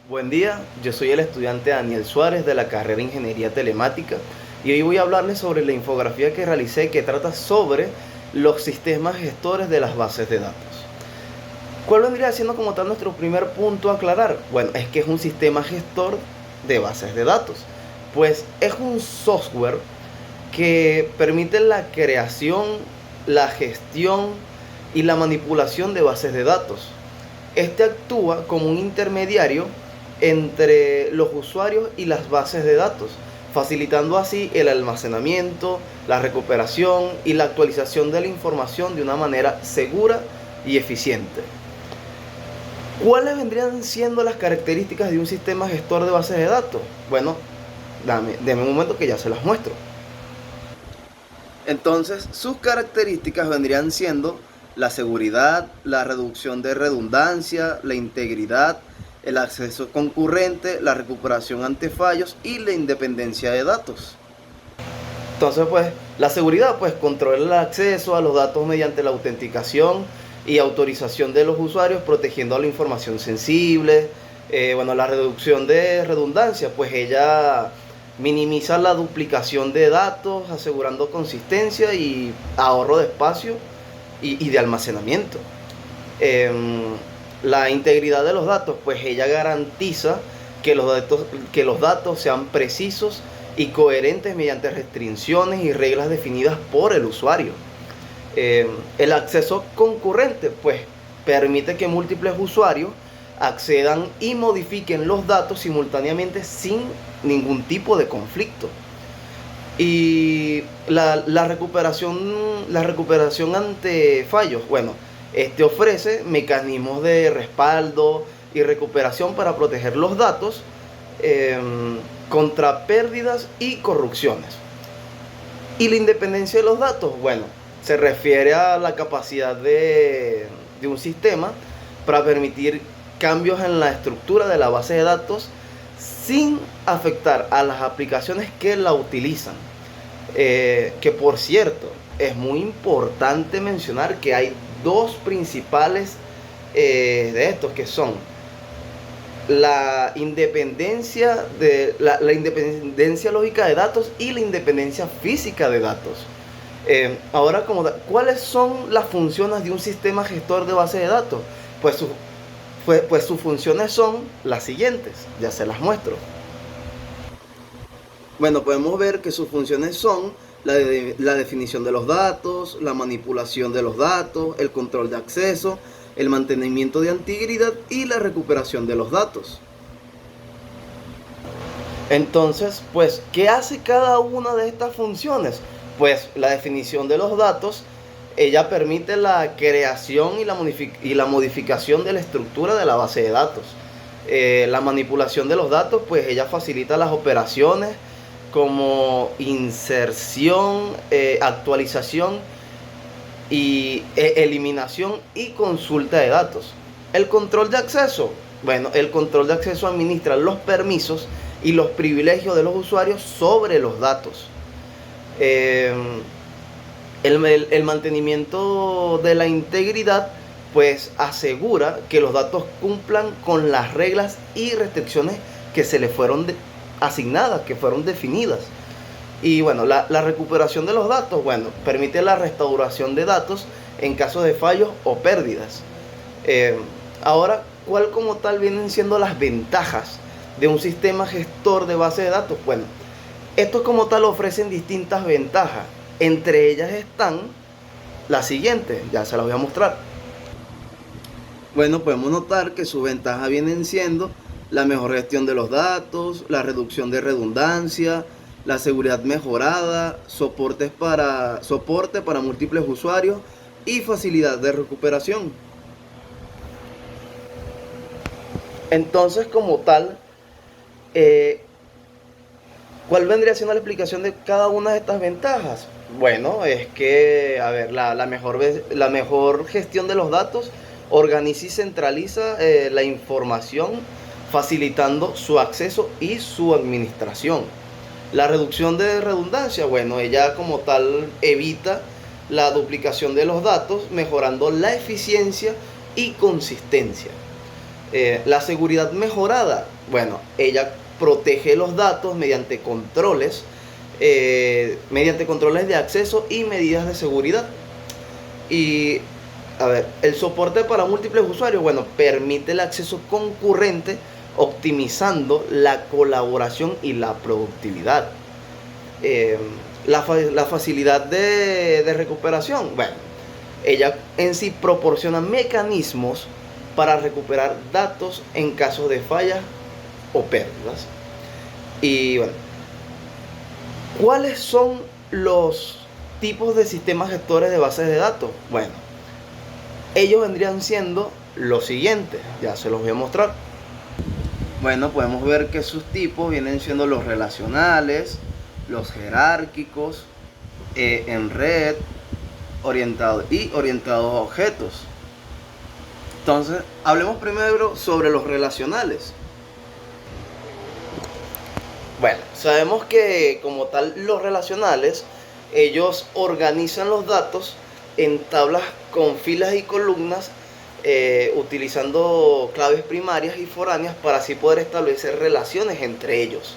Buen día, yo soy el estudiante Daniel Suárez de la carrera Ingeniería Telemática y hoy voy a hablarles sobre la infografía que realicé que trata sobre los sistemas gestores de las bases de datos. ¿Cuál vendría siendo como tal nuestro primer punto a aclarar? Bueno, es que es un sistema gestor de bases de datos, pues es un software que permite la creación, la gestión y la manipulación de bases de datos. Este actúa como un intermediario entre los usuarios y las bases de datos, facilitando así el almacenamiento, la recuperación y la actualización de la información de una manera segura y eficiente. ¿Cuáles vendrían siendo las características de un sistema gestor de bases de datos? Bueno, deme un momento que ya se las muestro. Entonces, sus características vendrían siendo la seguridad, la reducción de redundancia, la integridad, el acceso concurrente, la recuperación ante fallos y la independencia de datos. Entonces, pues, la seguridad, pues, controla el acceso a los datos mediante la autenticación y autorización de los usuarios, protegiendo la información sensible. Bueno, la reducción de redundancia, pues ella minimiza la duplicación de datos, asegurando consistencia y ahorro de espacio y de almacenamiento. La integridad de los datos, pues ella garantiza que los datos sean precisos y coherentes mediante restricciones y reglas definidas por el usuario. El acceso concurrente, pues permite que múltiples usuarios accedan y modifiquen los datos simultáneamente sin ningún tipo de conflicto. Y la recuperación ante fallos, bueno, este ofrece mecanismos de respaldo y recuperación para proteger los datos contra pérdidas y corrupciones. Y la independencia de los datos, bueno, se refiere a la capacidad de un sistema para permitir cambios en la estructura de la base de datos sin afectar a las aplicaciones que la utilizan. Que por cierto, es muy importante mencionar que hay dos principales de estos, que son la independencia la independencia lógica de datos y la independencia física de datos. Ahora, ¿cuáles son las funciones de un sistema gestor de base de datos? Pues sus funciones son las siguientes, ya se las muestro. Bueno, podemos ver que sus funciones son la definición de los datos, la manipulación de los datos, el control de acceso, el mantenimiento de integridad y la recuperación de los datos. Entonces, pues, ¿qué hace cada una de estas funciones? Pues la definición de los datos, ella permite la creación y la modificación de la estructura de la base de datos. La manipulación de los datos, pues ella facilita las operaciones como inserción, actualización y eliminación y consulta de datos. El control de acceso, bueno, el control de acceso administra los permisos y los privilegios de los usuarios sobre los datos. El mantenimiento de la integridad, pues asegura que los datos cumplan con las reglas y restricciones que se les fueron asignadas, que fueron definidas. Y bueno, la recuperación de los datos, bueno, permite la restauración de datos en caso de fallos o pérdidas. Ahora, ¿cuál como tal vienen siendo las ventajas de un sistema gestor de base de datos? Bueno, estos como tal ofrecen distintas ventajas. Entre ellas están las siguientes, ya se las voy a mostrar. Bueno, podemos notar que sus ventajas vienen siendo la mejor gestión de los datos, la reducción de redundancia, la seguridad mejorada, soporte para múltiples usuarios y facilidad de recuperación. Entonces, como tal, ¿cuál vendría siendo la explicación de cada una de estas ventajas? Bueno, es que, a ver, la mejor gestión de los datos organiza y centraliza la información, facilitando su acceso y su administración. La reducción de redundancia, bueno, ella como tal evita la duplicación de los datos, mejorando la eficiencia y consistencia. La seguridad mejorada, bueno, ella protege los datos mediante controles de acceso y medidas de seguridad. Y, a ver, el soporte para múltiples usuarios, bueno, permite el acceso concurrente, optimizando la colaboración y la productividad. La facilidad de recuperación, bueno, ella en sí proporciona mecanismos para recuperar datos en caso de fallas o pérdidas. Y bueno, ¿cuáles son los tipos de sistemas gestores de bases de datos? Bueno, ellos vendrían siendo los siguientes, ya se los voy a mostrar. Bueno, podemos ver que sus tipos vienen siendo los relacionales, los jerárquicos, en red, orientados a objetos. Entonces, hablemos primero sobre los relacionales. Bueno, sabemos que como tal los relacionales, ellos organizan los datos en tablas con filas y columnas, utilizando claves primarias y foráneas para así poder establecer relaciones entre ellos.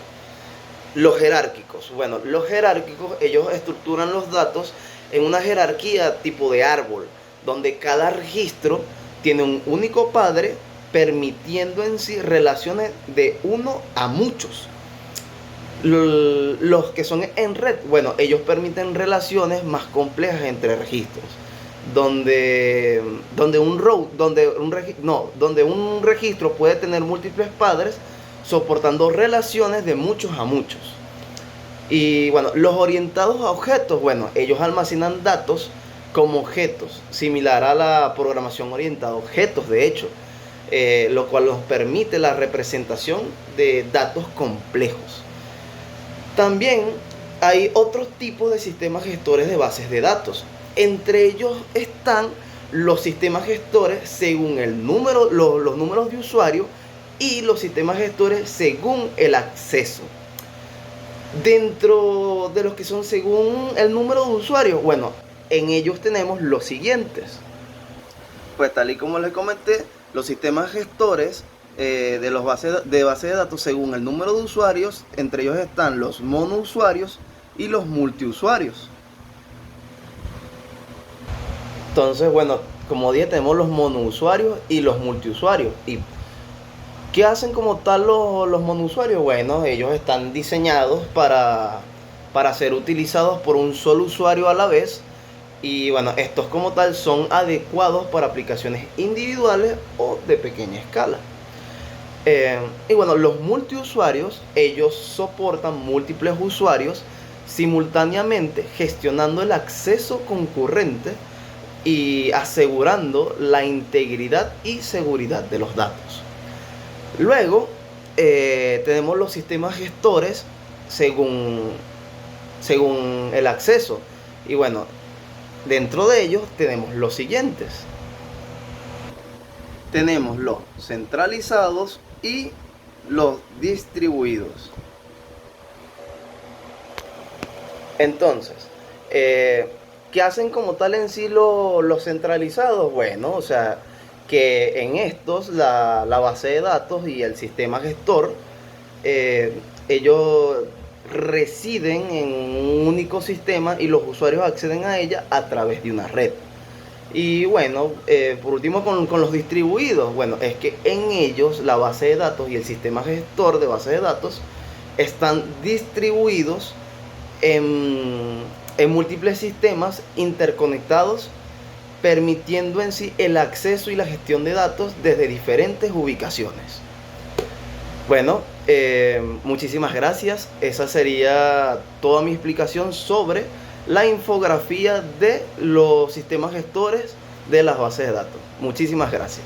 Los jerárquicos, bueno, los jerárquicos, ellos estructuran los datos en una jerarquía tipo de árbol, donde cada registro tiene un único padre, permitiendo en sí relaciones de uno a muchos. Los que son en red, bueno, ellos permiten relaciones más complejas entre registros, donde un registro puede tener múltiples padres, soportando relaciones de muchos a muchos. Y bueno, los orientados a objetos, bueno, ellos almacenan datos como objetos, similar a la programación orientada a objetos, de hecho, lo cual nos permite la representación de datos complejos. También hay otros tipos de sistemas gestores de bases de datos. Entre ellos están los sistemas gestores según el número, los números de usuario, y los sistemas gestores según el acceso. Dentro de los que son según el número de usuarios, bueno, en ellos tenemos los siguientes. Pues tal y como les comenté, los sistemas gestores de base de datos según el número de usuarios, entre ellos están los monousuarios y los multiusuarios. Entonces, bueno, como dije, tenemos los monousuarios y los multiusuarios. ¿Y qué hacen como tal los monousuarios? Bueno, ellos están diseñados para ser utilizados por un solo usuario a la vez. Y bueno, estos como tal son adecuados para aplicaciones individuales o de pequeña escala. Y bueno, los multiusuarios, ellos soportan múltiples usuarios simultáneamente, gestionando el acceso concurrente y asegurando la integridad y seguridad de los datos. Luego tenemos los sistemas gestores según el acceso. Y bueno, dentro de ellos tenemos los siguientes. Tenemos los centralizados y los distribuidos. Entonces, ¿qué hacen como tal en sí los centralizados? Bueno, o sea, que en estos la base de datos y el sistema gestor, ellos residen en un único sistema y los usuarios acceden a ella a través de una red. Y bueno, por último con los distribuidos, bueno, es que en ellos la base de datos y el sistema gestor de base de datos están distribuidos en múltiples sistemas interconectados, permitiendo en sí el acceso y la gestión de datos desde diferentes ubicaciones. Bueno, muchísimas gracias. Esa sería toda mi explicación sobre la infografía de los sistemas gestores de las bases de datos. Muchísimas gracias.